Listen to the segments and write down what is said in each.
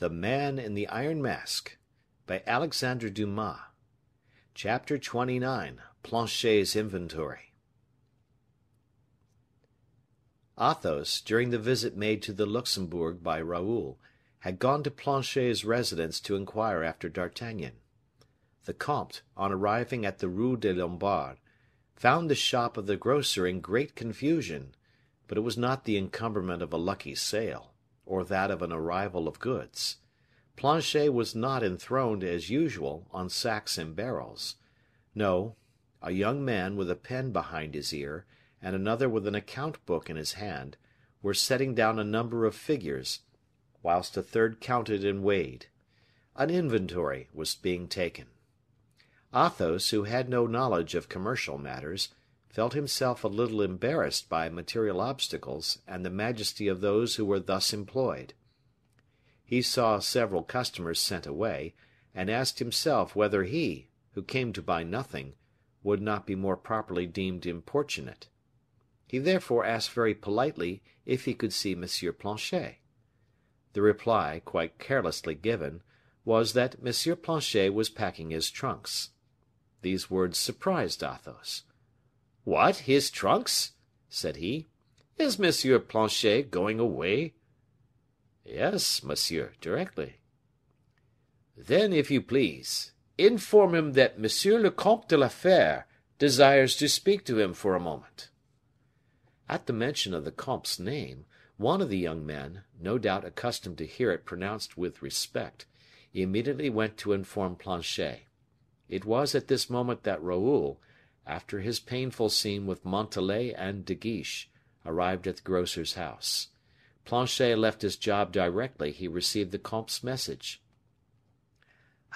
The Man in the Iron Mask, by Alexandre Dumas. Chapter 29. Planchet's Inventory. Athos, during the visit made to the Luxembourg by Raoul, had gone to Planchet's residence to inquire after D'Artagnan. The comte, on arriving at the Rue des Lombards, found the shop of the grocer in great confusion, but it was not the encumberment of a lucky sale, or that of an arrival of goods. Planchet was not enthroned, as usual, on sacks and barrels. No, a young man with a pen behind his ear, and another with an account book in his hand, were setting down a number of figures, whilst a third counted and weighed. An inventory was being taken. Athos, who had no knowledge of commercial matters, felt himself a little embarrassed by material obstacles and the majesty of those who were thus employed. He saw several customers sent away, and asked himself whether he, who came to buy nothing, would not be more properly deemed importunate. He therefore asked very politely if he could see Monsieur Planchet. The reply, quite carelessly given, was that M. Planchet was packing his trunks. These words surprised Athos. "What, his trunks?" said he. "Is Monsieur Planchet going away?" "Yes, monsieur, directly." "Then, if you please, inform him that Monsieur le Comte de la Fere desires to speak to him for a moment." At the mention of the comte's name, one of the young men, no doubt accustomed to hear it pronounced with respect, immediately went to inform Planchet. It was at this moment that Raoul, after his painful scene with Montalais and De Guiche, arrived at the grocer's house. Planchet left his job directly he received the comte's message.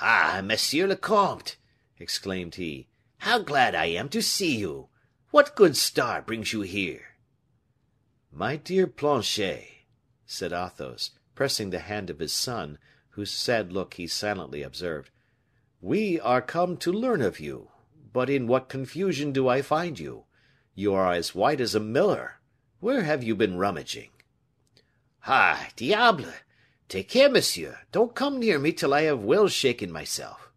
"Ah, monsieur le comte!" exclaimed he, "how glad I am to see you! What good star brings you here?" "My dear Planchet," said Athos, pressing the hand of his son, whose sad look he silently observed, "we are come to learn of you. But in what confusion do I find you? You are as white as a miller. Where have you been rummaging?" "Ah, diable! Take care, monsieur. Don't come near me till I have well shaken myself."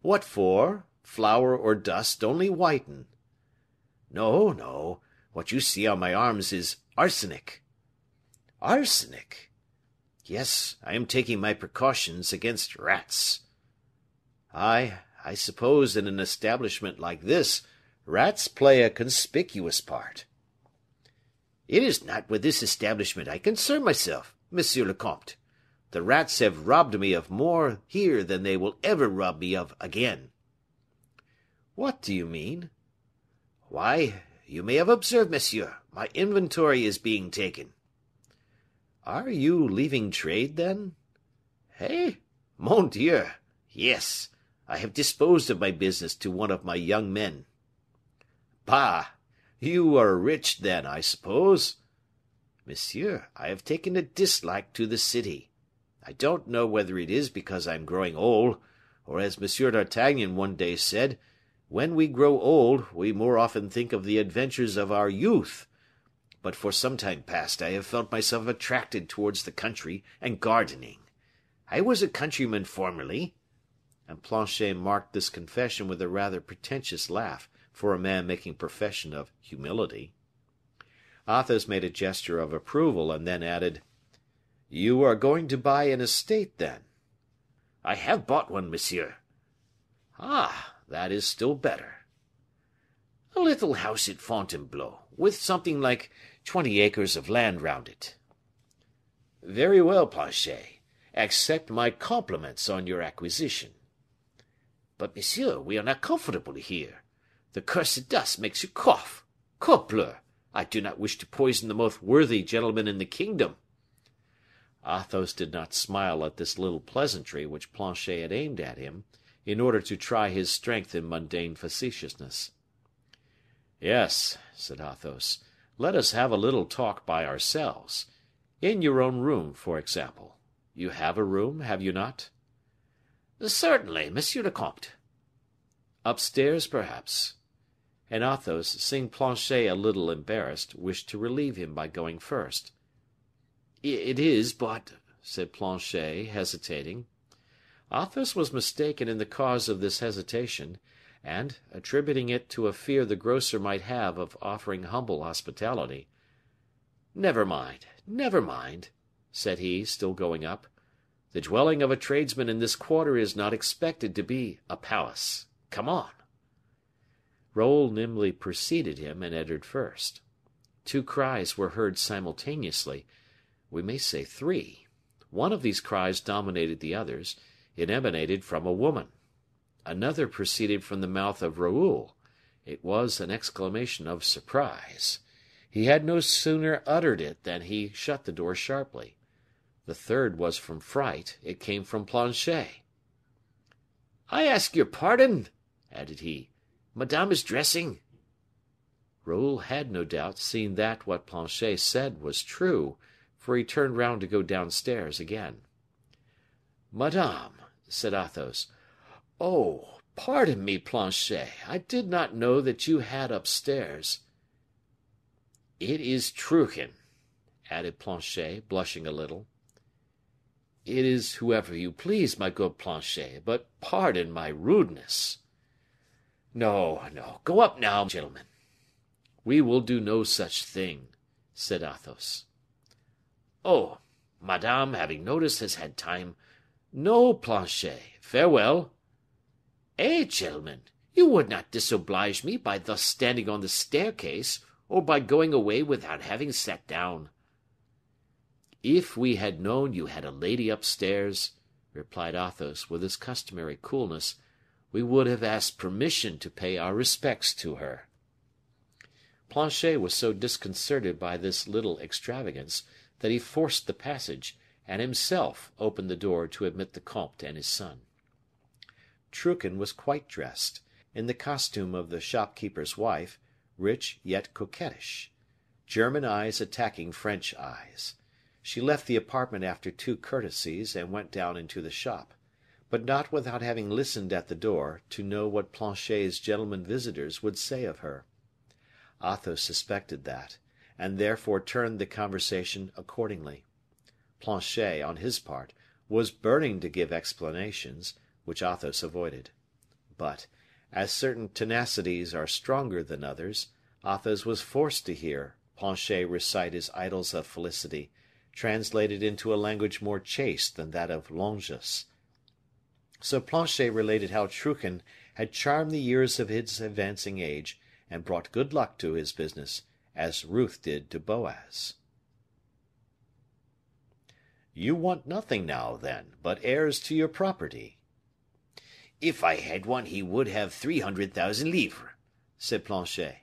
"What for? Flour or dust only whiten." "No, no. What you see on my arms is arsenic." "Arsenic?" "Yes, I am taking my precautions against rats." I suppose in an establishment like this, rats play a conspicuous part." "It is not with this establishment I concern myself, monsieur le comte. The rats have robbed me of more here than they will ever rob me of again." "What do you mean?" "Why, you may have observed, monsieur, my inventory is being taken." "Are you leaving trade, then?" "Eh? Mon Dieu! Yes, I have disposed of my business to one of my young men." "Bah! You are rich, then, I suppose?" "Monsieur, I have taken a dislike to the city. I don't know whether it is because I am growing old, or as Monsieur d'Artagnan one day said, when we grow old, we more often think of the adventures of our youth. But for some time past I have felt myself attracted towards the country and gardening. I was a countryman formerly." And Planchet marked this confession with a rather pretentious laugh for a man making profession of humility. Athos made a gesture of approval, and then added, "You are going to buy an estate, then?" "I have bought one, monsieur." "Ah, that is still better." "A little house at Fontainebleau, with something like 20 acres of land round it." "Very well, Planchet. Accept my compliments on your acquisition." "But, monsieur, we are not comfortable here. The cursed dust makes you cough. Corbleu! I do not wish to poison the most worthy gentleman in the kingdom." Athos did not smile at this little pleasantry which Planchet had aimed at him, in order to try his strength in mundane facetiousness. "Yes," said Athos, "let us have a little talk by ourselves. In your own room, for example. You have a room, have you not?" "Certainly, monsieur le comte." "Upstairs, perhaps?" And Athos, seeing Planchet a little embarrassed, wished to relieve him by going first. "It is, but..." said Planchet, hesitating. Athos was mistaken in the cause of this hesitation, and, attributing it to a fear the grocer might have of offering humble hospitality, never mind, said he, still going up. The dwelling of a tradesman in this quarter is not expected to be a palace. Come on. Raoul nimbly preceded him and entered first. Two cries were heard simultaneously, we may say three. One of these cries dominated the others. It emanated from a woman. Another proceeded from the mouth of Raoul. It was an exclamation of surprise. He had no sooner uttered it than he shut the door sharply. The third was from fright. It came from Planchet. "I ask your pardon," added he. "Madame is dressing." Raoul had no doubt seen that what Planchet said was true, for he turned round to go downstairs again. "Madame," said Athos. "Oh, pardon me, Planchet, I did not know that you had upstairs." "It is Truchen," added Planchet, blushing a little. "It is whoever you please, my good Planchet, but pardon my rudeness." No, go up now, gentlemen." "We will do no such thing," said Athos. "Oh, madame, having noticed, has had time—" "No, Planchet, farewell." "Eh, gentlemen, you would not disoblige me by thus standing on the staircase, or by going away without having sat down." "If we had known you had a lady upstairs," replied Athos, with his customary coolness, "we would have asked permission to pay our respects to her." Planchet was so disconcerted by this little extravagance that he forced the passage, and himself opened the door to admit the comte and his son. Truchen was quite dressed, in the costume of the shopkeeper's wife, rich yet coquettish. German eyes attacking French eyes. She left the apartment after two courtesies, and went down into the shop, but not without having listened at the door, to know what Planchet's gentlemen visitors would say of her. Athos suspected that, and therefore turned the conversation accordingly. Planchet, on his part, was burning to give explanations, which Athos avoided. But, as certain tenacities are stronger than others, Athos was forced to hear Planchet recite his idyls of felicity, translated into a language more chaste than that of Longus. So Planchet related how Truchen had charmed the years of his advancing age, and brought good luck to his business, as Ruth did to Boaz. "You want nothing now, then, but heirs to your property." "If I had one, he would have 300,000 livres," said Planchet.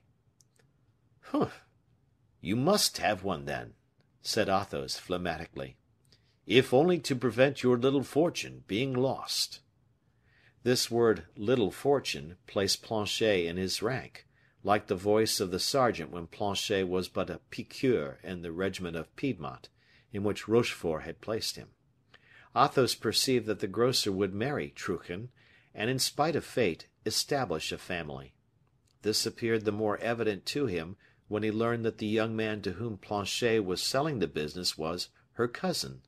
"Humph! You must have one, then," said Athos, phlegmatically, "if only to prevent your little fortune being lost." This word little fortune placed Planchet in his rank, like the voice of the sergeant when Planchet was but a piqueur in the regiment of Piedmont, in which Rochefort had placed him. Athos perceived that the grocer would marry Truchen, and, in spite of fate, establish a family. This appeared the more evident to him when he learned that the young man to whom Planchet was selling the business was her cousin.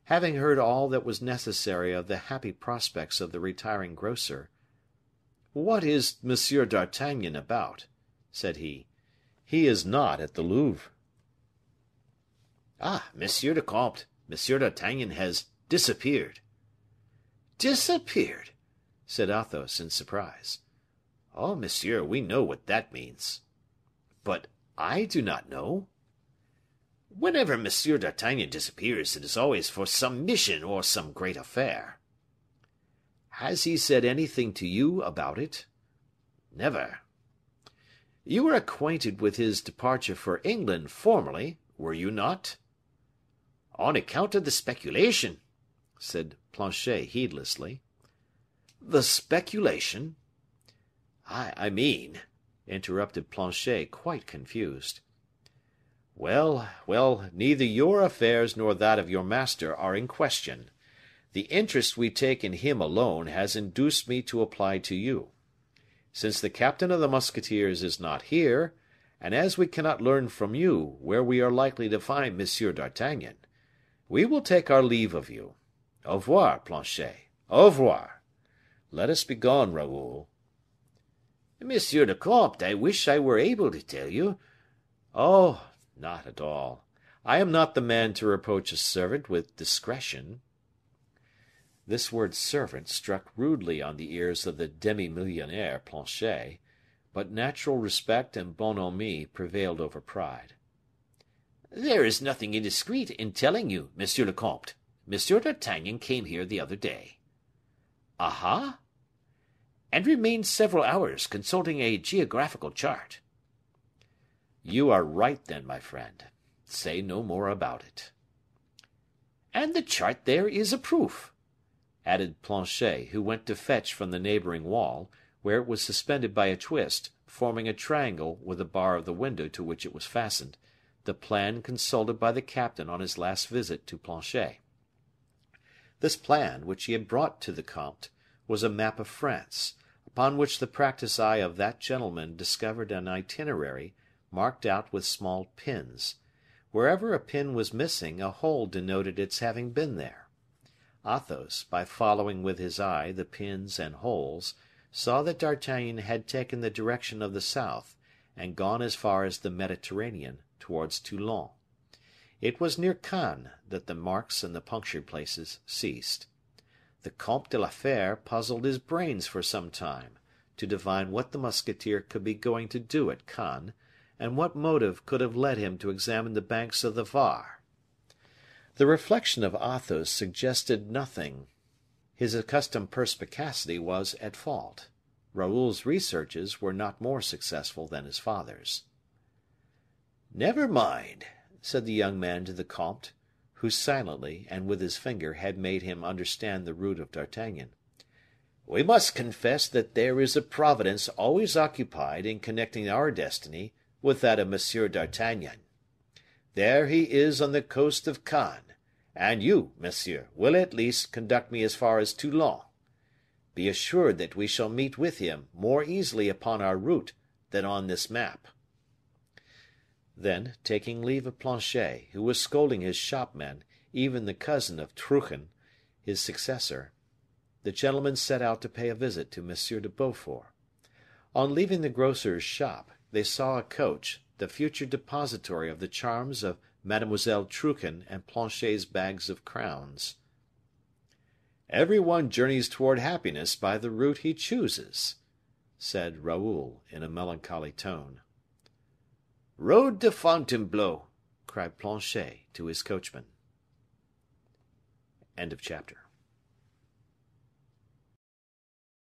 Having heard all that was necessary of the happy prospects of the retiring grocer, "What is Monsieur d'Artagnan about?" said he. "He is not at the Louvre." "Ah, Monsieur the Comte, Monsieur d'Artagnan has disappeared." "Disappeared!" said Athos, in surprise. "Oh, monsieur, we know what that means." "But I do not know." "Whenever Monsieur d'Artagnan disappears, it is always for some mission or some great affair." "Has he said anything to you about it?" "Never." "You were acquainted with his departure for England formerly, were you not?" "On account of the speculation," said Planchet, heedlessly. "The speculation?" I mean," interrupted Planchet, quite confused. Well, neither your affairs nor that of your master are in question. The interest we take in him alone has induced me to apply to you. Since the captain of the musketeers is not here, and as we cannot learn from you where we are likely to find Monsieur d'Artagnan, We will take our leave of you. Au revoir, Planchet. Au revoir. Let us be gone, Raoul. Monsieur le Comte, I wish I were able to tell you. Oh, not at all. I am not the man to reproach a servant with discretion. This word servant struck rudely on the ears of the demi millionaire Planchet, but natural respect and bonhomie prevailed over pride. There is nothing indiscreet in telling you, monsieur le comte. Monsieur d'Artagnan came here the other day. Aha! And remained several hours consulting a geographical chart. You are right, then, my friend. Say no more about it. And the chart there is a proof, added Planchet, who went to fetch from the neighboring wall, where it was suspended by a twist, forming a triangle with the bar of the window to which it was fastened, the plan consulted by the captain on his last visit to Planchet. This plan, which he had brought to the comte, was a map of France, upon which the practiced eye of that gentleman discovered an itinerary marked out with small pins. Wherever a pin was missing, a hole denoted its having been there. Athos, by following with his eye the pins and holes, saw that D'Artagnan had taken the direction of the south, and gone as far as the Mediterranean, towards Toulon. It was near Cannes that the marks and the punctured places ceased. The Comte de la Fere puzzled his brains for some time, to divine what the musketeer could be going to do at Cannes, and what motive could have led him to examine the banks of the Var. The reflection of Athos suggested nothing. His accustomed perspicacity was at fault. Raoul's researches were not more successful than his father's. Never mind, said the young man to the comte, who silently and with his finger had made him understand the route of D'Artagnan. We must confess that there is a providence always occupied in connecting our destiny with that of Monsieur d'Artagnan. There he is on the coast of Cannes, and you, monsieur, will at least conduct me as far as Toulon. Be assured that we shall meet with him more easily upon our route than on this map. Then, taking leave of Planchet, who was scolding his shopmen, even the cousin of Truchen, his successor, the gentlemen set out to pay a visit to M. de Beaufort. On leaving the grocer's shop, they saw a coach, the future depository of the charms of Mademoiselle Truchen and Planchet's bags of crowns. "Every one journeys toward happiness by the route he chooses," said Raoul, in a melancholy tone. "Road to Fontainebleau," cried Planchet to his coachman. End of chapter.